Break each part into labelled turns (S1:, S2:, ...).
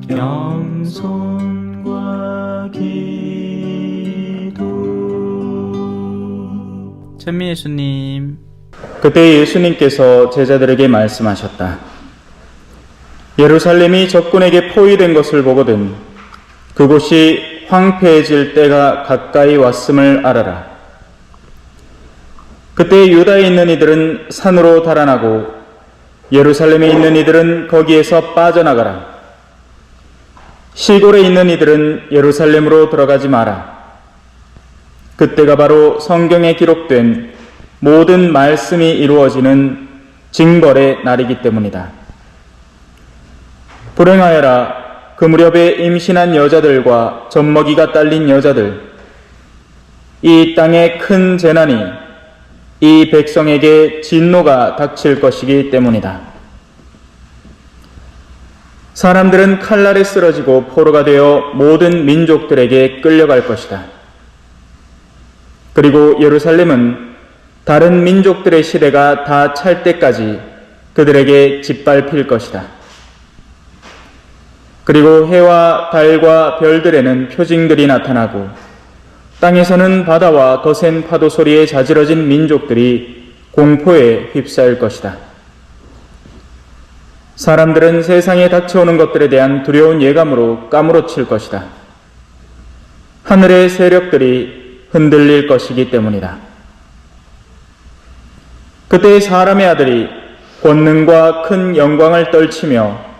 S1: 겸손과 기도. 찬미 예수님.
S2: 그때 예수님께서 제자들에게 말씀하셨다. 예루살렘이 적군에게 포위된 것을 보거든 그곳이 황폐해질 때가 가까이 왔음을 알아라. 그때 유다에 있는 이들은 산으로 달아나고 예루살렘에 있는 이들은 거기에서 빠져나가라. 시골에 있는 이들은 예루살렘으로 들어가지 마라. 그때가 바로 성경에 기록된 모든 말씀이 이루어지는 징벌의 날이기 때문이다. 불행하여라. 그 무렵에 임신한 여자들과 젖먹이가 딸린 여자들. 이 땅에 큰 재난이 이 백성에게 진노가 닥칠 것이기 때문이다. 사람들은 칼날에 쓰러지고 포로가 되어 모든 민족들에게 끌려갈 것이다. 그리고 예루살렘은 다른 민족들의 시대가 다 찰 때까지 그들에게 짓밟힐 것이다. 그리고 해와 달과 별들에는 표징들이 나타나고 땅에서는 바다와 거센 파도 소리에 자지러진 민족들이 공포에 휩싸일 것이다. 사람들은 세상에 닥쳐오는 것들에 대한 두려운 예감으로 까무러칠 것이다. 하늘의 세력들이 흔들릴 것이기 때문이다. 그때 사람의 아들이 권능과 큰 영광을 떨치며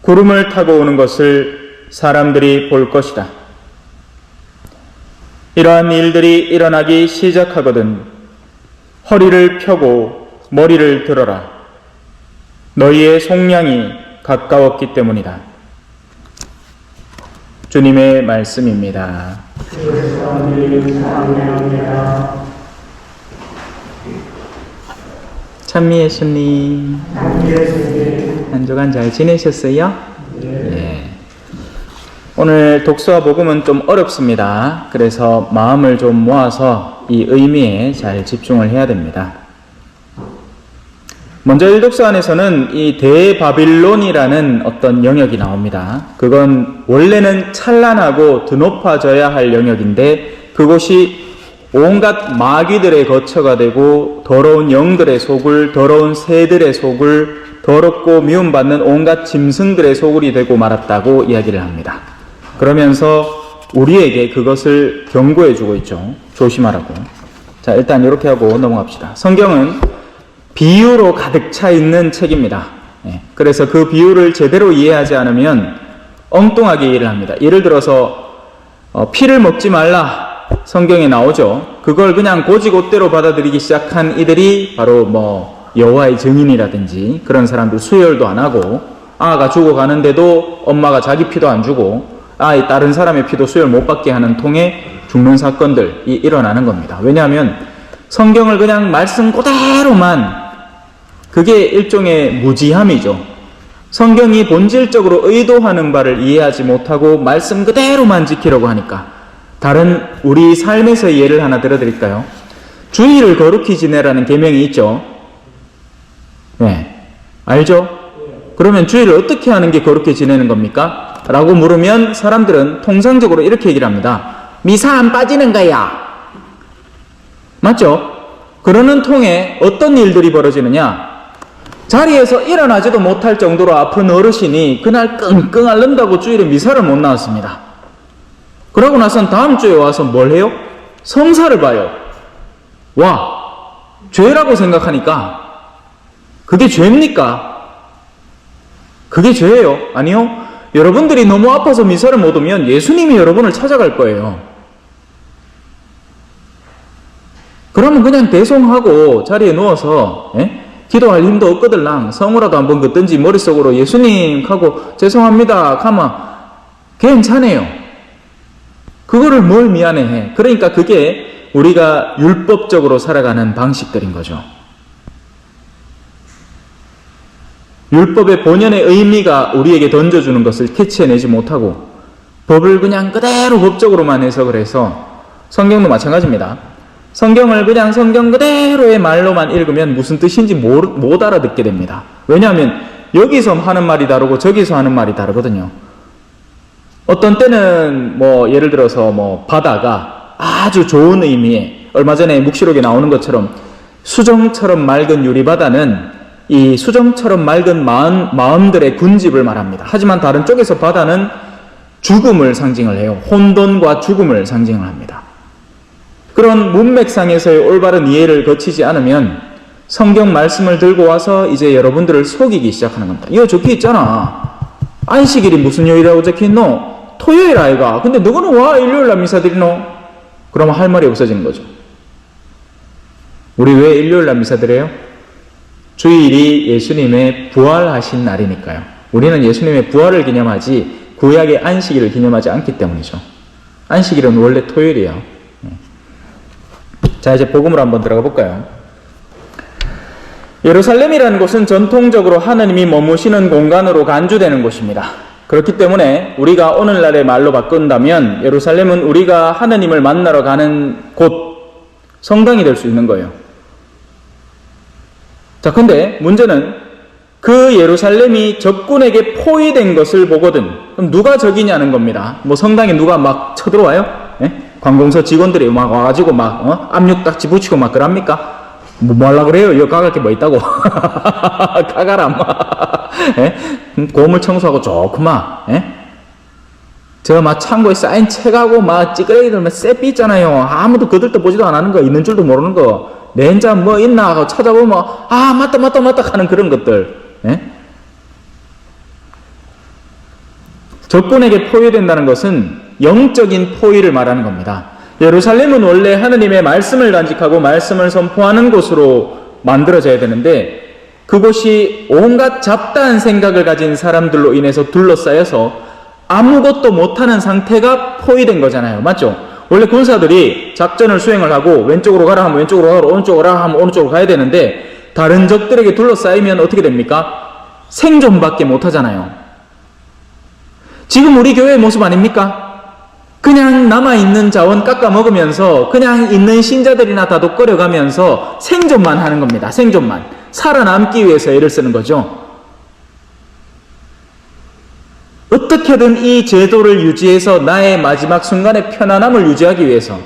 S2: 구름을 타고 오는 것을 사람들이 볼 것이다. 이러한 일들이 일어나기 시작하거든 허리를 펴고 머리를 들어라. 너희의 속량이 가까웠기 때문이다. 주님의 말씀입니다.
S1: 찬미 예수님. 한 주간 잘 지내셨어요? 네. 오늘 독서와 복음은 좀 어렵습니다. 그래서 마음을 좀 모아서 이 의미에 잘 집중을 해야 됩니다. 먼저 1독서안에서는 이 대바빌론이라는 어떤 영역이 나옵니다. 그건 원래는 찬란하고 드높아져야 할 영역인데 그곳이 온갖 마귀들의 거처가 되고 더러운 영들의 소굴, 더러운 새들의 소굴, 더럽고 미움받는 온갖 짐승들의 소굴이 되고 말았다고 이야기를 합니다. 그러면서 우리에게 그것을 경고해 주고 있죠. 조심하라고. 자, 일단 이렇게 하고 넘어갑시다. 성경은 비유로 가득 차 있는 책입니다. 그래서 그 비유를 제대로 이해하지 않으면 엉뚱하게 이해를 합니다. 예를 들어서 피를 먹지 말라 성경에 나오죠. 그걸 그냥 고지고대로 받아들이기 시작한 이들이 바로 여호와의 증인이라든지 그런 사람들 수혈도 안 하고 아가 죽어가는데도 엄마가 자기 피도 안 주고 다른 사람의 피도 수혈 못 받게 하는 통에 죽는 사건들이 일어나는 겁니다. 왜냐하면 성경을 그냥 말씀 그대로만 그게 일종의 무지함이죠. 성경이 본질적으로 의도하는 바를 이해하지 못하고 말씀 그대로만 지키려고 하니까. 다른 우리 삶에서 예를 하나 들어드릴까요? 주일을 거룩히 지내라는 계명이 있죠. 네, 알죠? 그러면 주일을 어떻게 하는 게 거룩히 지내는 겁니까? 라고 물으면 사람들은 통상적으로 이렇게 얘기를 합니다. 미사 안 빠지는 거야. 맞죠? 그러는 통에 어떤 일들이 벌어지느냐? 자리에서 일어나지도 못할 정도로 아픈 어르신이 그날 끙끙 앓는다고 주일에 미사를 못 나왔습니다. 그러고 나선 다음 주에 와서 뭘 해요? 성사를 봐요. 죄라고 생각하니까 그게 죄입니까? 그게 죄예요? 아니요. 여러분들이 너무 아파서 미사를 못 오면 예수님이 여러분을 찾아갈 거예요. 그러면 그냥 대송하고 자리에 누워서 기도할 힘도 없거들랑 성우라도 한번 긋든지 머릿속으로 예수님 하고 죄송합니다 가면 괜찮아요. 그거를 뭘 미안해해. 그러니까 그게 우리가 율법적으로 살아가는 방식들인 거죠. 율법의 본연의 의미가 우리에게 던져주는 것을 캐치해내지 못하고 법을 그냥 그대로 법적으로만 해석을 해서 성경도 마찬가지입니다. 성경을 그냥 성경 그대로의 말로만 읽으면 무슨 뜻인지 못 알아듣게 됩니다. 왜냐하면 여기서 하는 말이 다르고 저기서 하는 말이 다르거든요. 어떤 때는 뭐 예를 들어서 뭐 바다가 아주 좋은 의미의, 얼마 전에 묵시록에 나오는 것처럼 수정처럼 맑은 유리바다는 이 수정처럼 맑은 마음들의 군집을 말합니다. 하지만 다른 쪽에서 바다는 죽음을 상징을 해요. 혼돈과 죽음을 상징을 합니다. 그런 문맥상에서의 올바른 이해를 거치지 않으면 성경 말씀을 들고 와서 이제 여러분들을 속이기 시작하는 겁니다. 이거 적혀 있잖아. 안식일이 무슨 요일이라고 적혀 있노? 토요일 아이가. 근데 너는 와 일요일날 미사 드리노? 그러면 할 말이 없어지는 거죠. 우리 왜 일요일날 미사 드려요? 주일이 예수님의 부활하신 날이니까요. 우리는 예수님의 부활을 기념하지 구약의 안식일을 기념하지 않기 때문이죠. 안식일은 원래 토요일이에요. 자, 이제 복음으로 한번 들어가 볼까요? 예루살렘이라는 곳은 전통적으로 하느님이 머무시는 공간으로 간주되는 곳입니다. 그렇기 때문에 우리가 오늘날의 말로 바꾼다면 예루살렘은 우리가 하느님을 만나러 가는 곳, 성당이 될 수 있는 거예요. 자, 근데 문제는 그 예루살렘이 적군에게 포위된 것을 보거든. 그럼 누가 적이냐는 겁니다. 뭐 성당에 누가 막 쳐들어와요? 예? 관공서 직원들이 막 와가지고 막 압력딱지 붙이고 막 그럽니까? 뭐 하려고 그래요? 이거 까갈 게 뭐 있다고? 까가라, 막. 예? 고물 청소하고 좋구만. 예? 저 막 창고에 쌓인 책하고 막 찌끄레기들 막 쎄삐 있잖아요. 아무도 그들도 보지도 안 하는 거, 있는 줄도 모르는 거. 내 인자 뭐 있나 하고 찾아보면, 아, 맞다 하는 그런 것들. 예? 적군에게 포위된다는 것은 영적인 포위를 말하는 겁니다. 예루살렘은 원래 하느님의 말씀을 간직하고 말씀을 선포하는 곳으로 만들어져야 되는데 그곳이 온갖 잡다한 생각을 가진 사람들로 인해서 둘러싸여서 아무것도 못하는 상태가 포위된 거잖아요. 맞죠? 원래 군사들이 작전을 수행을 하고 왼쪽으로 가라 하면 왼쪽으로 가고 오른쪽으로 가라 하면 오른쪽으로 가야 되는데 다른 적들에게 둘러싸이면 어떻게 됩니까? 생존밖에 못하잖아요. 지금 우리 교회의 모습 아닙니까? 그냥 남아있는 자원 깎아 먹으면서 그냥 있는 신자들이나 다독거려가면서 생존만 하는 겁니다. 생존만. 살아남기 위해서 애를 쓰는 거죠. 어떻게든 이 제도를 유지해서 나의 마지막 순간의 편안함을 유지하기 위해서.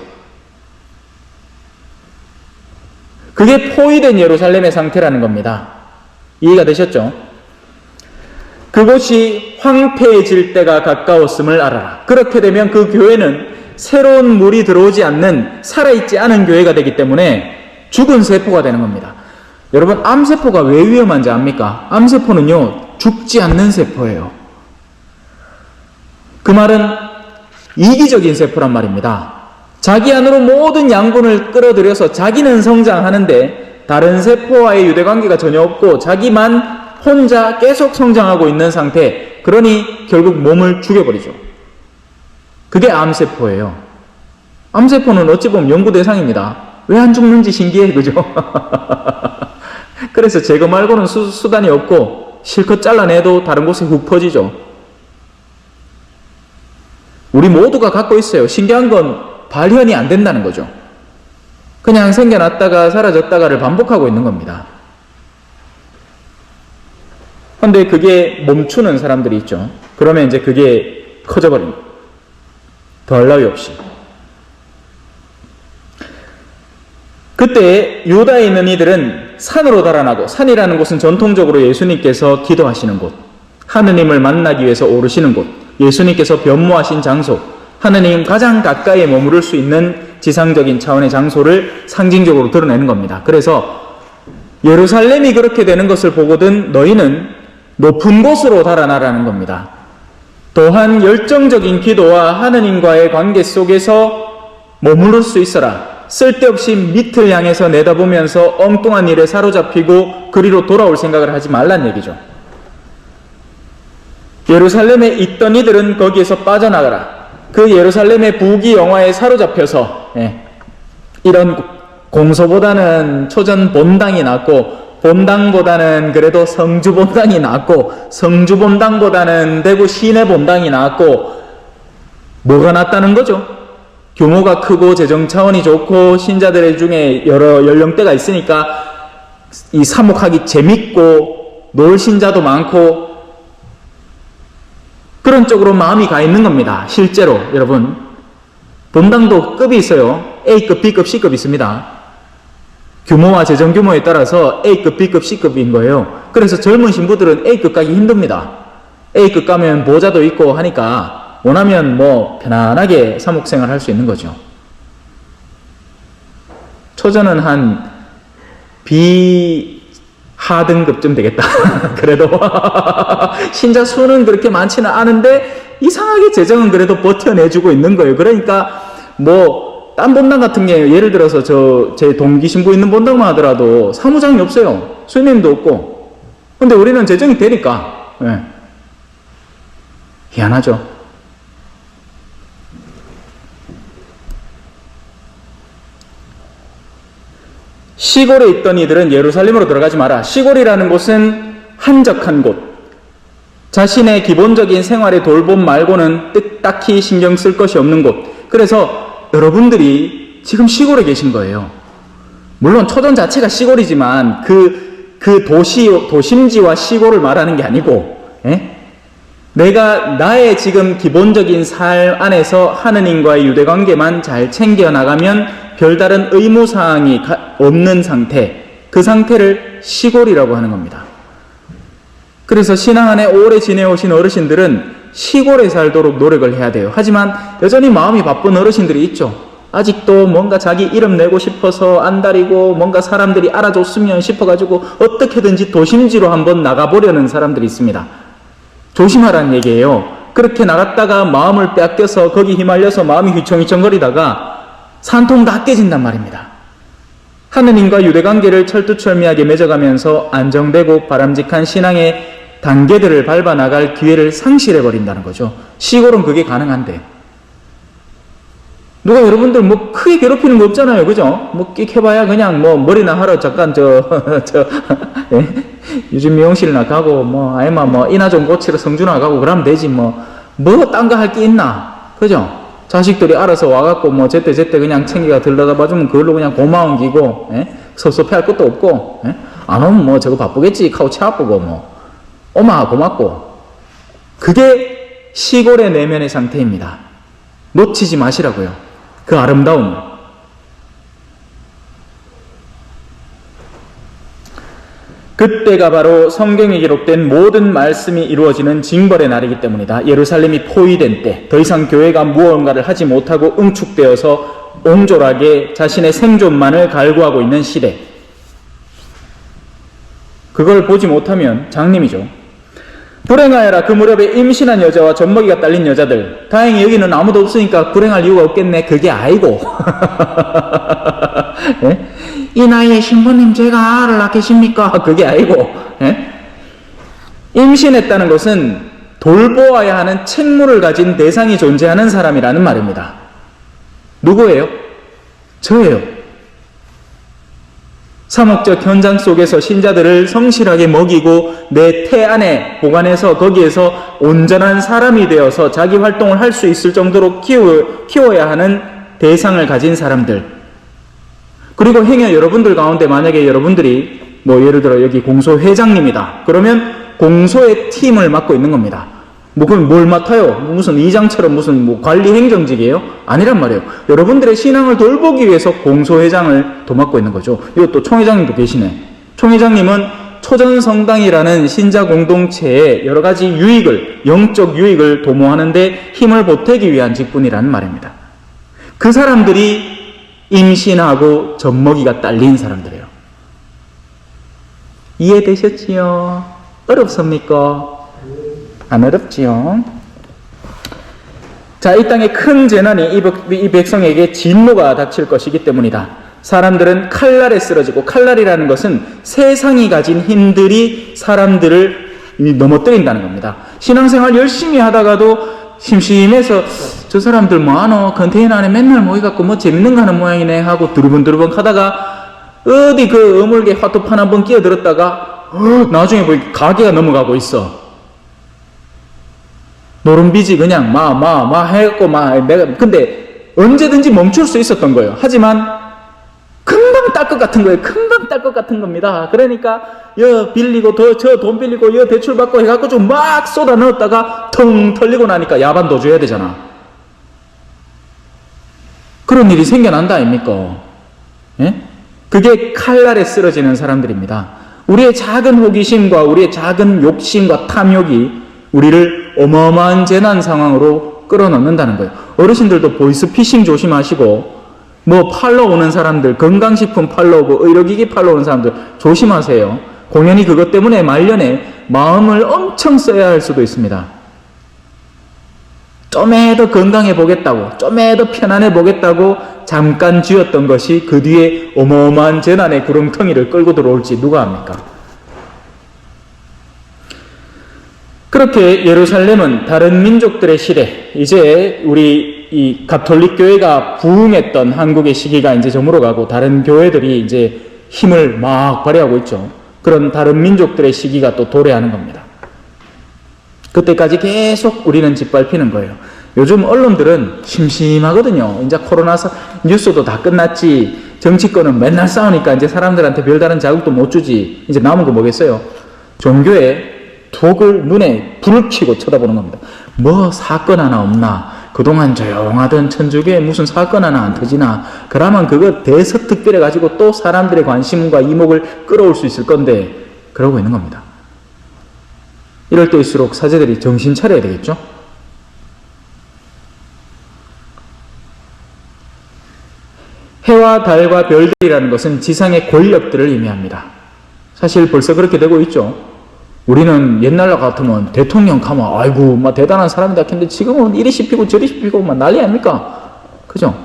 S1: 그게 포위된 예루살렘의 상태라는 겁니다. 이해가 되셨죠? 그곳이 황폐해질 때가 가까웠음을 알아라. 그렇게 되면 그 교회는 새로운 물이 들어오지 않는, 살아있지 않은 교회가 되기 때문에 죽은 세포가 되는 겁니다. 여러분, 암세포가 왜 위험한지 압니까? 암세포는요, 죽지 않는 세포예요. 그 말은 이기적인 세포란 말입니다. 자기 안으로 모든 양분을 끌어들여서 자기는 성장하는데 다른 세포와의 유대관계가 전혀 없고 자기만 혼자 계속 성장하고 있는 상태. 그러니 결국 몸을 죽여버리죠. 그게 암세포예요. 암세포는 어찌 보면 연구 대상입니다. 왜 안 죽는지 신기해, 그죠? 그래서 제거 말고는 수단이 없고 실컷 잘라내도 다른 곳에 훅 퍼지죠. 우리 모두가 갖고 있어요. 신기한 건 발현이 안 된다는 거죠. 그냥 생겨났다가 사라졌다가를 반복하고 있는 겁니다. 근데 그게 멈추는 사람들이 있죠. 그러면 이제 그게 커져버립니다. 더할 나위 없이. 그때 유다에 있는 이들은 산으로 달아나고, 산이라는 곳은 전통적으로 예수님께서 기도하시는 곳, 하느님을 만나기 위해서 오르시는 곳, 예수님께서 변모하신 장소, 하느님 가장 가까이에 머무를 수 있는 지상적인 차원의 장소를 상징적으로 드러내는 겁니다. 그래서 예루살렘이 그렇게 되는 것을 보거든 너희는 높은 곳으로 달아나라는 겁니다. 또한 열정적인 기도와 하느님과의 관계 속에서 머무를 수 있어라. 쓸데없이 밑을 향해서 내다보면서 엉뚱한 일에 사로잡히고 그리로 돌아올 생각을 하지 말란 얘기죠. 예루살렘에 있던 이들은 거기에서 빠져나가라. 그 예루살렘의 부귀 영화에 사로잡혀서 이런 공소보다는 초전 본당이 낫고, 본당보다는 그래도 성주 본당이 낫고, 성주 본당보다는 대구 시내 본당이 낫고, 뭐가 낫다는 거죠? 규모가 크고 재정 차원이 좋고 신자들 중에 여러 연령대가 있으니까 이 사목하기 재밌고 놀 신자도 많고, 그런 쪽으로 마음이 가 있는 겁니다. 실제로 여러분. 본당도 급이 있어요. A급, B급, C급 있습니다. 규모와 재정 규모에 따라서 A급, B급, C급인 거예요. 그래서 젊은 신부들은 A급 가기 힘듭니다. A급 가면 보좌도 있고 하니까 원하면 뭐 편안하게 사목생활 할 수 있는 거죠. 초전은 한 하등급쯤 되겠다. 그래도 신자 수는 그렇게 많지는 않은데 이상하게 재정은 그래도 버텨내주고 있는 거예요. 그러니까 뭐 딴 본당 같은 게 예를 들어서 제 동기 신부 있는 본당만 하더라도 사무장이 없어요. 수임님도 없고. 근데 우리는 재정이 되니까 희한하죠. 시골에 있던 이들은 예루살렘으로 들어가지 마라. 시골이라는 곳은 한적한 곳. 자신의 기본적인 생활의 돌봄 말고는 딱히 신경 쓸 것이 없는 곳. 그래서 여러분들이 지금 시골에 계신 거예요. 물론 초전 자체가 시골이지만 그 도심지와 시골을 말하는 게 아니고, 내가 나의 지금 기본적인 삶 안에서 하느님과의 유대관계만 잘 챙겨나가면 별다른 의무사항이 없는 상태, 그 상태를 시골이라고 하는 겁니다. 그래서 신앙 안에 오래 지내오신 어르신들은 시골에 살도록 노력을 해야 돼요. 하지만 여전히 마음이 바쁜 어르신들이 있죠. 아직도 뭔가 자기 이름 내고 싶어서 안달이고 뭔가 사람들이 알아줬으면 싶어가지고 어떻게든지 도심지로 한번 나가보려는 사람들이 있습니다. 조심하라는 얘기예요. 그렇게 나갔다가 마음을 빼앗겨서 거기 휘말려서 마음이 휘청휘청거리다가 산통 다 깨진단 말입니다. 하느님과 유대관계를 철두철미하게 맺어가면서 안정되고 바람직한 신앙의 단계들을 밟아나갈 기회를 상실해버린다는 거죠. 시골은 그게 가능한데. 누가 여러분들 뭐 크게 괴롭히는 거 없잖아요. 그죠? 뭐 끽 해봐야 그냥 뭐 머리나 하러 잠깐 요즘 미용실이나 가고 뭐 아니면 뭐 이나 좀 고치러 성주나 가고 그러면 되지 뭐 딴 거 할 게 있나. 그죠? 자식들이 알아서 와갖고 뭐 제때 그냥 챙기가 들러다 봐주면 그걸로 그냥 고마운 기고 섭섭해 할 것도 없고 안 오면 뭐 저거 바쁘겠지 하고 차 아프고 뭐 오마 고맙고. 그게 시골의 내면의 상태입니다. 놓치지 마시라고요. 그 아름다움을. 그때가 바로 성경에 기록된 모든 말씀이 이루어지는 징벌의 날이기 때문이다. 예루살렘이 포위된 때, 더 이상 교회가 무언가를 하지 못하고 응축되어서 옹졸하게 자신의 생존만을 갈구하고 있는 시대. 그걸 보지 못하면 장님이죠. 불행하여라. 그 무렵에 임신한 여자와 젖먹이가 딸린 여자들. 다행히 여기는 아무도 없으니까 불행할 이유가 없겠네. 그게 아니고 이 나이에 신부님 제가 알을 낳겠습니까? 그게 아니고 임신했다는 것은 돌보아야 하는 책무를 가진 대상이 존재하는 사람이라는 말입니다. 누구예요? 저예요. 사목적 현장 속에서 신자들을 성실하게 먹이고 내 태 안에 보관해서 거기에서 온전한 사람이 되어서 자기 활동을 할 수 있을 정도로 키워야 하는 대상을 가진 사람들. 그리고 행여 여러분들 가운데 만약에 여러분들이 뭐 예를 들어 여기 공소회장님이다. 그러면 공소의 팀을 맡고 있는 겁니다. 뭐 그럼 뭘 맡아요? 무슨 이장처럼 무슨 뭐 관리 행정직이에요? 아니란 말이에요. 여러분들의 신앙을 돌보기 위해서 공소회장을 도맡고 있는 거죠. 이것도 총회장님도 계시네. 총회장님은 초전성당이라는 신자 공동체의 여러 가지 유익을, 영적 유익을 도모하는 데 힘을 보태기 위한 직분이라는 말입니다. 그 사람들이 임신하고 젖먹이가 딸린 사람들이에요. 이해되셨지요? 어렵습니까? 안 어렵지요. 자, 이 땅에 큰 재난이 이 백성에게 진노가 닥칠 것이기 때문이다. 사람들은 칼날에 쓰러지고, 칼날이라는 것은 세상이 가진 힘들이 사람들을 넘어뜨린다는 겁니다. 신앙생활 열심히 하다가도 심심해서 저 사람들 뭐하노? 컨테이너 안에 맨날 모여갖고 뭐 재밌는 거 하는 모양이네 하고 두루번두루번 하다가 어디 그 어물개 화투판 한번 끼어들었다가 나중에 보니 가게가 넘어가고 있어. 노름비지 그냥 해갖고 내가 근데 언제든지 멈출 수 있었던 거예요. 하지만 금방 딸 것 같은 거예요. 금방 딸 것 같은 겁니다. 그러니까 여 빌리고 저 돈 빌리고 여 대출 받고 해갖고 좀 막 쏟아 넣었다가 텅 털리고 나니까 야반도 줘야 되잖아. 그런 일이 생겨난다 아닙니까? 예? 그게 칼날에 쓰러지는 사람들입니다. 우리의 작은 호기심과 우리의 작은 욕심과 탐욕이 우리를 어마어마한 재난 상황으로 끌어넣는다는 거예요. 어르신들도 보이스피싱 조심하시고, 뭐 팔러 오는 사람들, 건강식품 팔러 오고 의료기기 팔러 오는 사람들 조심하세요. 공연히 그것 때문에 말년에 마음을 엄청 써야 할 수도 있습니다. 좀에 더 건강해 보겠다고, 좀에 더 편안해 보겠다고 잠깐 쥐었던 것이 그 뒤에 어마어마한 재난의 구렁텅이를 끌고 들어올지 누가 압니까? 그렇게 예루살렘은 다른 민족들의 시대, 이제 우리 이 가톨릭 교회가 부흥했던 한국의 시기가 이제 저물어 가고 다른 교회들이 이제 힘을 막 발휘하고 있죠. 그런 다른 민족들의 시기가 또 도래하는 겁니다. 그때까지 계속 우리는 짓밟히는 거예요. 요즘 언론들은 심심하거든요. 이제 코로나 뉴스도 다 끝났지. 정치권은 맨날 싸우니까 이제 사람들한테 별다른 자극도 못 주지. 이제 남은 거 뭐겠어요? 종교에 독을 눈에 불을 켜고 쳐다보는 겁니다. 뭐 사건 하나 없나? 그동안 조용하던 천주교에 무슨 사건 하나 안 터지나? 그러면 그거 대서특별해 가지고 또 사람들의 관심과 이목을 끌어올 수 있을 건데 그러고 있는 겁니다. 이럴 때일수록 사제들이 정신 차려야 되겠죠? 해와 달과 별들이라는 것은 지상의 권력들을 의미합니다. 사실 벌써 그렇게 되고 있죠. 우리는 옛날 같으면 대통령 가면 아이고 막 대단한 사람이다 했는데 지금은 이리 씹히고 저리 씹히고 막 난리 아닙니까? 그죠?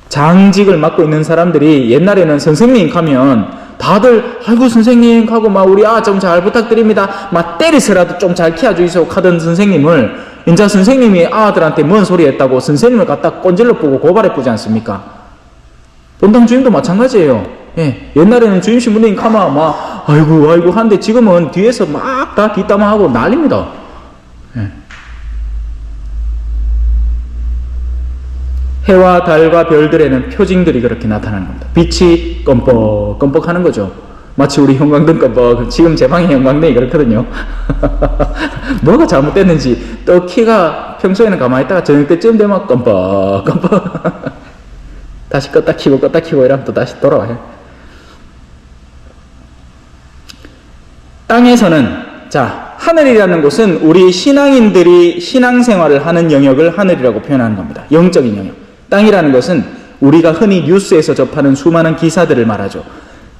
S1: 장직을 맡고 있는 사람들이 옛날에는 선생님 가면 다들 아이고 선생님 하고 막 우리 좀 잘 부탁드립니다 막 때리서라도 좀 잘 키워주이소 하던 선생님을 이제 선생님이 아들한테 뭔 소리 했다고 선생님을 갖다 꼰질러 보고 고발해 보지 않습니까? 본당 주임도 마찬가지예요. 예, 옛날에는 주임 신부님 가면 막 아이고 한데 지금은 뒤에서 막 다 뒷담화하고 난립니다. 예. 해와 달과 별들에는 표징들이 그렇게 나타나는 겁니다. 빛이 껌뻑껌뻑 하는 거죠. 마치 우리 형광등 껌뻑, 지금 제 방에 형광등이 그렇거든요. 뭐가 잘못됐는지 또 키가 평소에는 가만히 있다가 저녁 때쯤 되면 껌뻑껌뻑 다시 껐다 켜고 이러면 또 다시 돌아와요. 땅에서는 하늘이라는 곳은 우리 신앙인들이 신앙생활을 하는 영역을 하늘이라고 표현하는 겁니다. 영적인 영역. 땅이라는 것은 우리가 흔히 뉴스에서 접하는 수많은 기사들을 말하죠.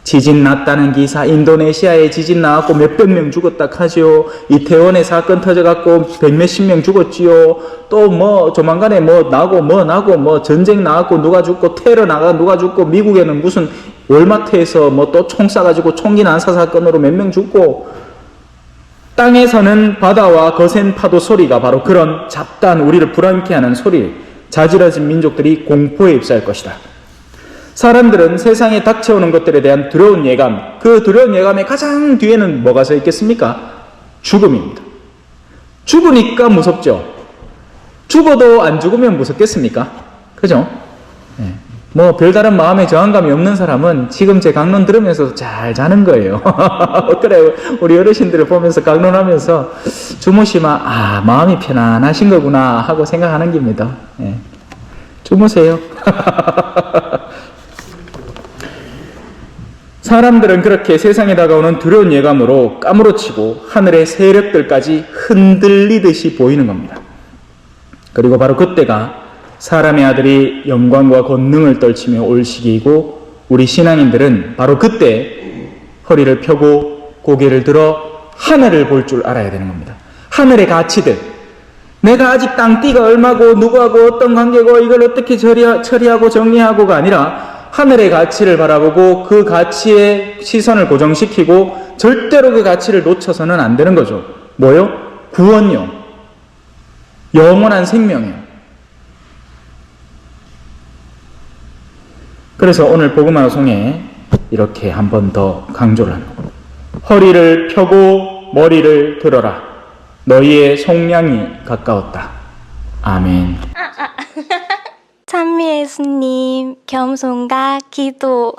S1: 지진 났다는 기사, 인도네시아에 지진 나왔고 몇백 명 죽었다 하지요. 이태원에 사건 터져갖고 백몇십 명 죽었지요. 또 뭐 조만간에 뭐 나고 전쟁 나왔고 누가 죽고 테러 나가 누가 죽고 미국에는 무슨 월마트에서 뭐 또 총 쏴가지고 총기 난사 사건으로 몇 명 죽고 땅에서는 바다와 거센 파도 소리가 바로 그런 잡다한 우리를 불안케 하는 소리, 자지러진 민족들이 공포에 휩싸일 것이다. 사람들은 세상에 닥쳐오는 것들에 대한 두려운 예감, 그 두려운 예감의 가장 뒤에는 뭐가 서 있겠습니까? 죽음입니다. 죽으니까 무섭죠. 죽어도 안 죽으면 무섭겠습니까? 그죠? 네. 뭐 별다른 마음의 저항감이 없는 사람은 지금 제 강론 들으면서 잘 자는 거예요. 그래 우리 어르신들을 보면서 강론하면서 주무시면 마음이 편안하신 거구나 하고 생각하는 겁니다. 예. 주무세요. 사람들은 그렇게 세상에 다가오는 두려운 예감으로 까무러치고 하늘의 세력들까지 흔들리듯이 보이는 겁니다. 그리고 바로 그때가 사람의 아들이 영광과 권능을 떨치며 올 시기이고 우리 신앙인들은 바로 그때 허리를 펴고 고개를 들어 하늘을 볼 줄 알아야 되는 겁니다. 하늘의 가치들, 내가 아직 땅띠가 얼마고 누구하고 어떤 관계고 이걸 어떻게 처리하고 정리하고가 아니라 하늘의 가치를 바라보고 그 가치에 시선을 고정시키고 절대로 그 가치를 놓쳐서는 안 되는 거죠. 뭐요? 구원요. 영원한 생명이요. 그래서 오늘 복음화송에 이렇게 한 번 더 강조를 하는 겁니다. 허리를 펴고 머리를 들어라. 너희의 속량이 가까웠다. 아멘.
S3: 찬미 예수님, 겸손과 기도.